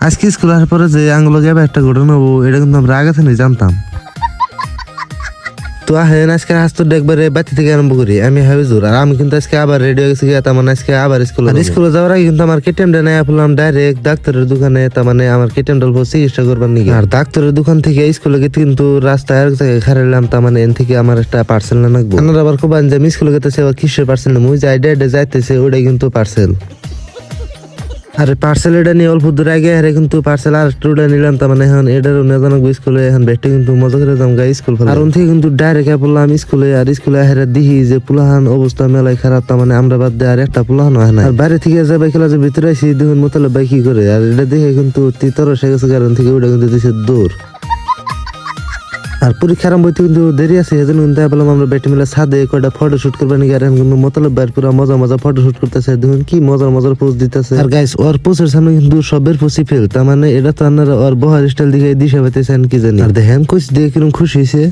আজকে স্কুল আসার পরে যে আঙ্গুলো যাবে একটা ঘটনা হবো, এটা কিন্তু আমরা আগে থেকে জানতাম। তো আহেন আজকে হাসতো একবারে বাতি থেকে আরম্ভ করি। আমি হাবিজুর, আর আমি কিন্তু আজকে আবার রেডি হয়ে গেছি, তার মানে আজকে আবার স্কুলে যাওয়ার আগে কিন্তু আমার কেটিএমটা নিয়ে পড়লাম ডাইরেক্ট ডাক্তারের দোকানে। তার মানে আমার কেটিএমটা চিকিৎসা করবার নিয়ে, আর ডাক্তারের দোকান থেকে স্কুলে গেতে কিন্তু রাস্তায় এক জায়গায় খারাইলাম। তার মানে এন থেকে আমার একটা পার্সেল না লাগবো। আপনারা আবার খুব যে আমি স্কুলে গেতেছে কিসের পার্সেল নেবো, যাই ডেটে যাইতেছে ওটাই কিন্তু পার্সেল। আরে পার্সেল এটা নিয়ে অল্প দূর আগে হারে কিন্তু পার্সেল আর একটুটা নিলাম। তার মানে এখন এটারও নেজানক স্কুলে এখন বেটে কিন্তু মজা করে যাম গা স্কুল ফেলে। আর থেকে কিন্তু ডাইরেক্ট পড়লাম স্কুলে। আর স্কুলে হারে দিহি যে পুলাহান অবস্থা মেলায় খারাপ। তার মানে আমরা বাদ দিয়ে আর একটা পুলাহান হয় না। আর বাইরে থেকে যাবে খেলা যে ভিতরে আসি দেখুন মোতালে বাই কি করে। আর এটা দেখে কিন্তু তিতরস হয়ে গেছে, কারণ থেকে ওটা কিন্তু দিছে দৌড়। আর পরীক্ষা আরম্ভ হইতে কিন্তু দেরি আছে, সেজন্য কিন্তু বললাম আমরা বেটি মিলে ছাদে কয়টা ফটো শুট করবেন নাকি। আর কিন্তু মতলব বাইর পুরো মজা ফটো শুট করতেছে, দেখুন কি মজার পোজ দিতেছে। আর গাইস ওর পোজের সামনে কিন্তু সবের পোজই ফেল। তার মানে এটা তো আপনারা ওর বহার স্টাইল দিকে দিশা পাইতেছেন কি জানি। আর দেখেন কোচ দিয়ে কিরকম খুশি হয়েছে।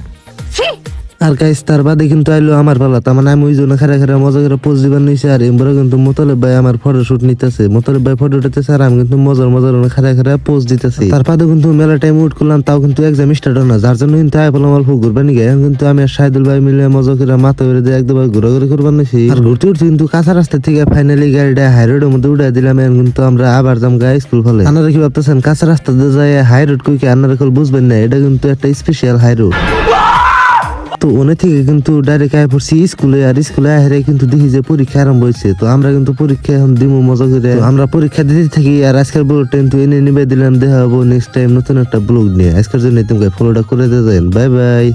আর গাইস তার বাদে কিন্তু আইলো আমার পালা। তার মানে আমি ওই জন্য খারা মজা করে পোজ দিবার নিয়েছি। আর এমবরে কিন্তু মোতালেব ভাই আমার ফটো শুট নিতেছে, মোতালেব ভাই ফটো উঠাতেছে, আর আমি কিন্তু মজার খারা পোজ দিতেছি। তার বাদে কিন্তু মেলা টাইম উঠ করলাম, তাও কিন্তু এক্সাম স্টার্ট হয় না, যার জন্য কিন্তু আই বললাম অল্প ঘুরবার নিয়ে। এখন কিন্তু আমি আর শাহিদুল ভাই মিলে মজা করে মাথা করে দিয়ে একদম ঘোরাঘুরি করবার নিয়েছি। আর ঘুরতে কিন্তু কাঁচা রাস্তা থেকে ফাইনালি গাড়িটা হাই রোডের মধ্যে উঠে দিলাম। এখন কিন্তু আমরা আবার যাম গা স্কুল ফলে। আপনারা কি ভাবতেছেন কাঁচা রাস্তা দিয়ে যায় হাই রোড কই, কি আপনারা বুঝবেন না, এটা কিন্তু একটা স্পেশাল হাই রোড। তো ওনে থেকে কিন্তু ডাইরেক্ট আয় পড়ছি স্কুলে। আর স্কুলে আহে কিন্তু দেখি যে পরীক্ষা আরম্ভ হয়েছে। তো আমরা কিন্তু পরীক্ষা এখন দিমু মজা করে। আমরা পরীক্ষা দিতে থাকি। আর আজকের ব্লগটা কিন্তু এনে নিবে দিলাম, দেখা হবো নেক্সট টাইম নতুন একটা ব্লগ নিয়ে। আজকের জন্য তুমি ফলোটা করে দিয়ে যান, বাই বাই।